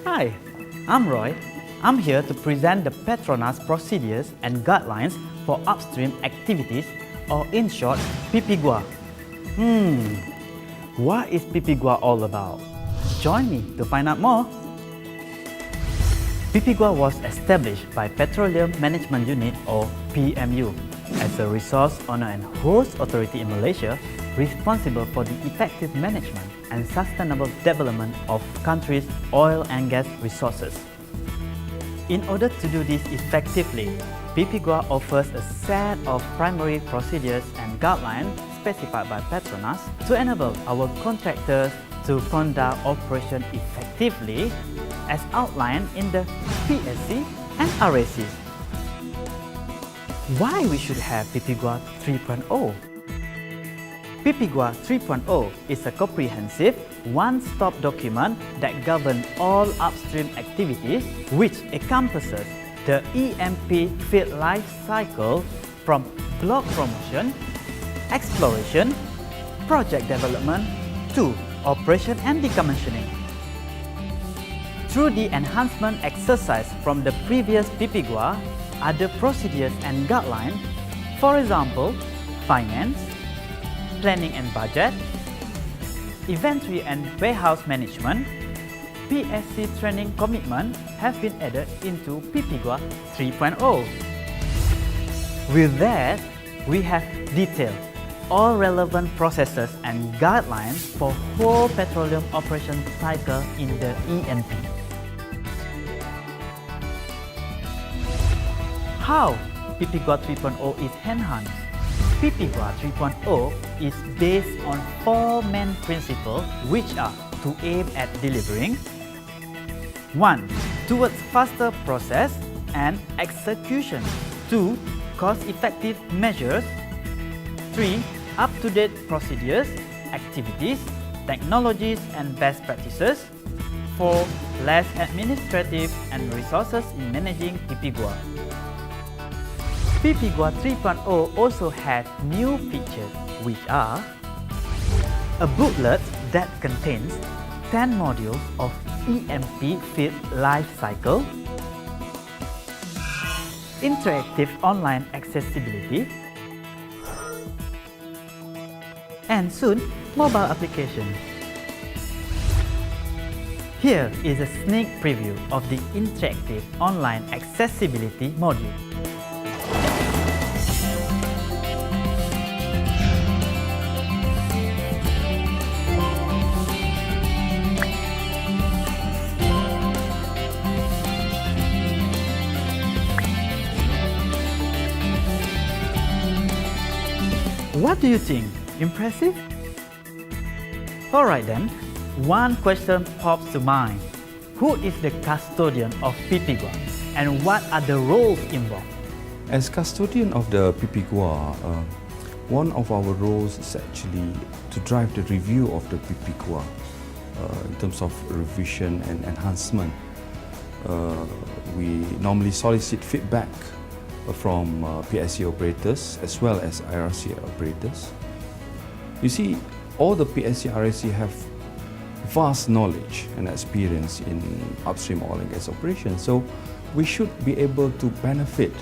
Hi, I'm Roy. I'm here to present the Petronas procedures and guidelines for upstream activities, or in short, PPGUA. What is PPGUA all about? Join me to find out more. PPGUA was established by Petroleum Management Unit, or PMU, as a resource owner and host authority in Malaysia responsible for the effective management and sustainable development of country's oil and gas resources. In order to do this effectively, PPGUA offers a set of primary procedures and guidelines specified by Petronas to enable our contractors to conduct operation effectively as outlined in the PSC and RACs. Why we should have PPGUA 3.0? PPGUA 3.0 is a comprehensive, one-stop document that governs all upstream activities, which encompasses the E&P field life cycle from block promotion, exploration, project development to operation and decommissioning. Through the enhancement exercise from the previous PPGUA, other procedures and guidelines, for example, finance, planning and budget, inventory and warehouse management, PSC training commitment have been added into PPGUA 3.0. With that, we have detailed all relevant processes and guidelines for whole petroleum operation cycle in the E&P. How PPGUA 3.0 is enhanced? PPGUA 3.0 is based on four main principles, which are to aim at delivering 1. Towards faster process and execution. 2. Cost-effective measures. 3. Up-to-date procedures, activities, technologies and best practices. 4. Less administrative and resources in managing PPGUA. PPGUA 3.0 also has new features, which are a booklet that contains 10 modules of E&P field life cycle, interactive online accessibility, and soon, mobile application. Here is a sneak preview of the interactive online accessibility module. What do you think? Impressive? Alright then, one question pops to mind. Who is the custodian of PPGUA and what are the roles involved? As custodian of the PPGUA, one of our roles is actually to drive the review of the PPGUA in terms of revision and enhancement. We normally solicit feedback from PSC operators as well as IRC operators. You see, all the PSC RAC have vast knowledge and experience in upstream oil and gas operations, so we should be able to benefit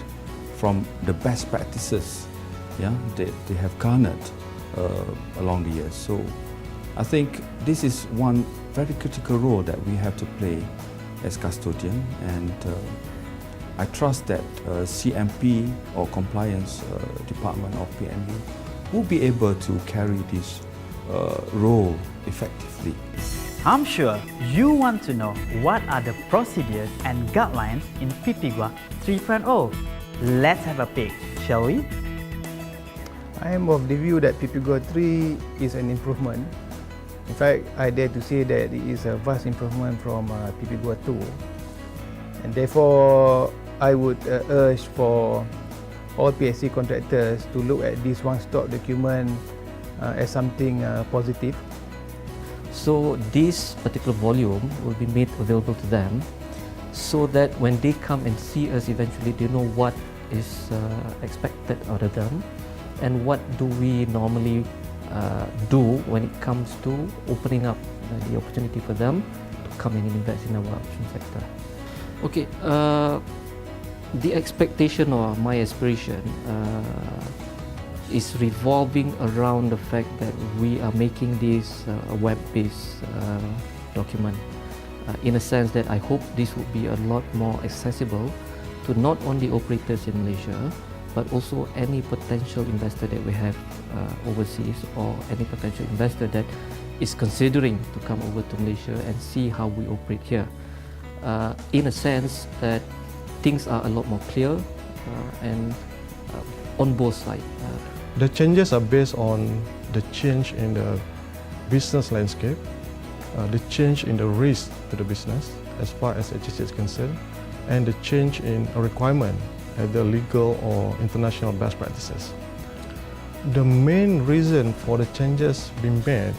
from the best practices that they have garnered along the years. So I think this is one very critical role that we have to play as custodian, and I trust that CMP or Compliance Department of PMU will be able to carry this role effectively. I'm sure you want to know what are the procedures and guidelines in PPGUA 3.0. Let's have a peek, shall we? I am of the view that PPGUA 3 is an improvement. In fact, I dare to say that it is a vast improvement from PPGUA 2. And therefore, I would urge for all PSC contractors to look at this one-stop document as something positive. So this particular volume will be made available to them so that when they come and see us eventually, they know what is expected out of them and what do we normally do when it comes to opening up the opportunity for them to come and invest in our upstream sector. Okay, the expectation or my aspiration is revolving around the fact that we are making this a web-based document. In a sense that I hope this would be a lot more accessible to not only operators in Malaysia, but also any potential investor that we have overseas, or any potential investor that is considering to come over to Malaysia and see how we operate here. In a sense that things are a lot more clear and on both sides. The changes are based on the change in the business landscape, the change in the risk to the business as far as HSE is concerned, and the change in a requirement at the legal or international best practices. The main reason for the changes being made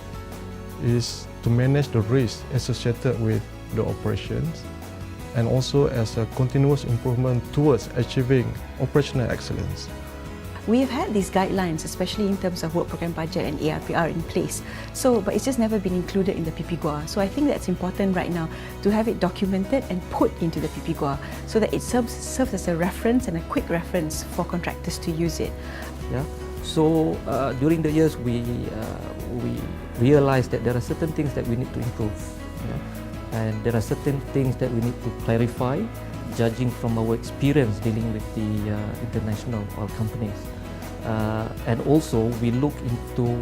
is to manage the risk associated with the operations, and also as a continuous improvement towards achieving operational excellence. We have had these guidelines, especially in terms of work program budget and ARPR in place. But it's just never been included in the PPGUA. So I think that's important right now to have it documented and put into the PPGUA so that it serves as a reference and a quick reference for contractors to use it. Yeah. So during the years, we realized that there are certain things that we need to improve, and there are certain things that we need to clarify, judging from our experience dealing with the international oil companies. And also we look into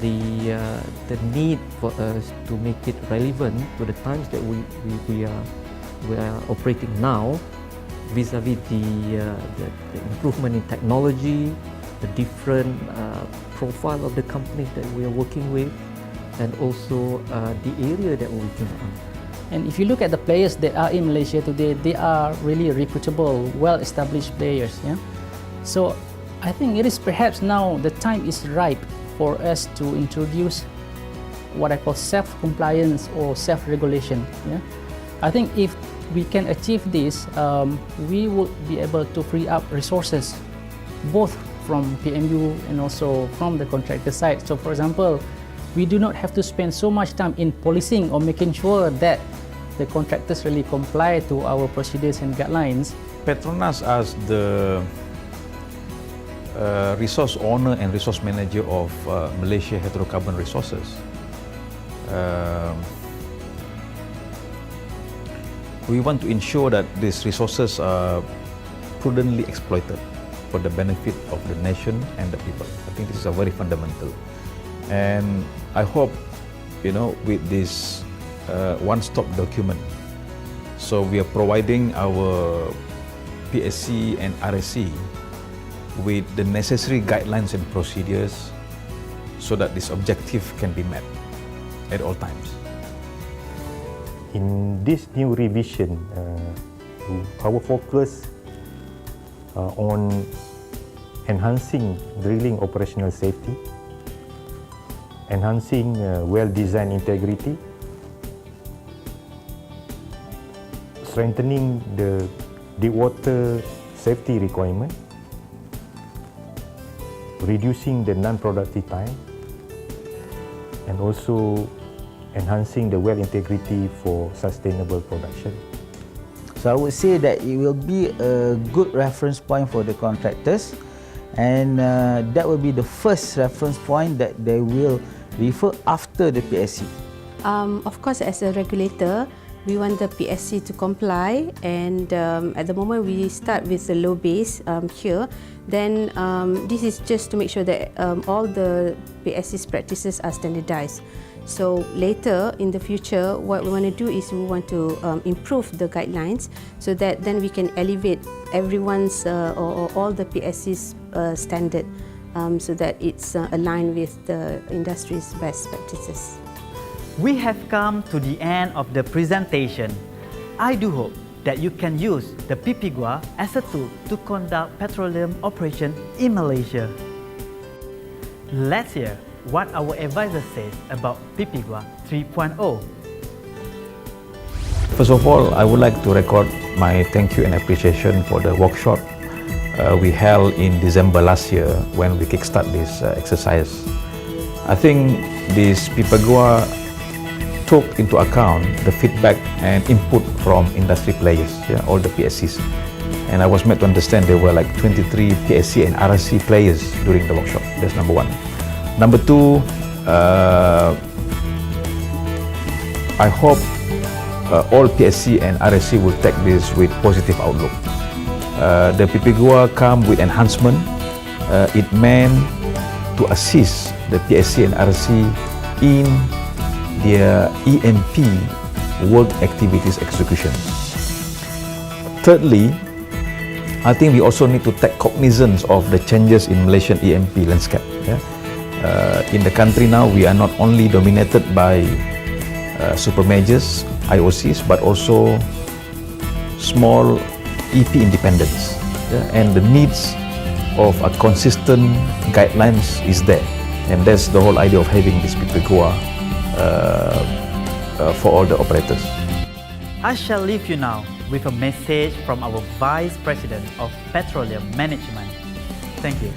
the need for us to make it relevant to the times that we are operating now, vis-a-vis the improvement in technology, the different profile of the companies that we are working with, and also the area that we're working on. And if you look at the players that are in Malaysia today, they are really reputable, well-established players. Yeah? So I think it is perhaps now the time is ripe for us to introduce what I call self-compliance or self-regulation. Yeah? I think if we can achieve this, we will be able to free up resources, both from PMU and also from the contractor side. So for example, we do not have to spend so much time in policing or making sure that the contractors really comply to our procedures and guidelines. Petronas, as the resource owner and resource manager of Malaysia hydrocarbon resources, we want to ensure that these resources are prudently exploited for the benefit of the nation and the people. I think this is a very fundamental. And I hope, with this one-stop document, so we are providing our PSC and RSC with the necessary guidelines and procedures so that this objective can be met at all times. In this new revision, our focus on enhancing drilling operational safety, enhancing well-designed integrity, strengthening the deepwater safety requirement, reducing the non-productive time, and also enhancing the well integrity for sustainable production. So I would say that it will be a good reference point for the contractors, and that will be the first reference point that they will refer after the PSC. Of course, as a regulator, we want the PSC to comply, and at the moment we start with the low base here. Then this is just to make sure that all the PSC's practices are standardized. So later in the future, what we want to do is we want to improve the guidelines so that then we can elevate everyone's or all the PSC's standard so that it's aligned with the industry's best practices. We have come to the end of the presentation. I do hope that you can use the PPGUA as a tool to conduct petroleum operation in Malaysia. Let's hear what our advisor says about PPGUA 3.0. First of all, I would like to record my thank you and appreciation for the workshop we held in December last year when we kickstart this exercise. I think this PPGUA took into account the feedback and input from industry players, all the PSCs. And I was made to understand there were like 23 PSC and RSC players during the workshop. That's number one. Number two, I hope all PSC and RSC will take this with positive outlook. The PPGUA come with enhancement. It meant to assist the PSC and RSC in their EMP work activities execution. Thirdly, I think we also need to take cognizance of the changes in Malaysian EMP landscape. In the country now, we are not only dominated by super majors, IOCs, but also small EP independents. And the needs of a consistent guidelines is there. And that's the whole idea of having this PPGUA for all the operators. I shall leave you now with a message from our Vice President of Petroleum Management. Thank you.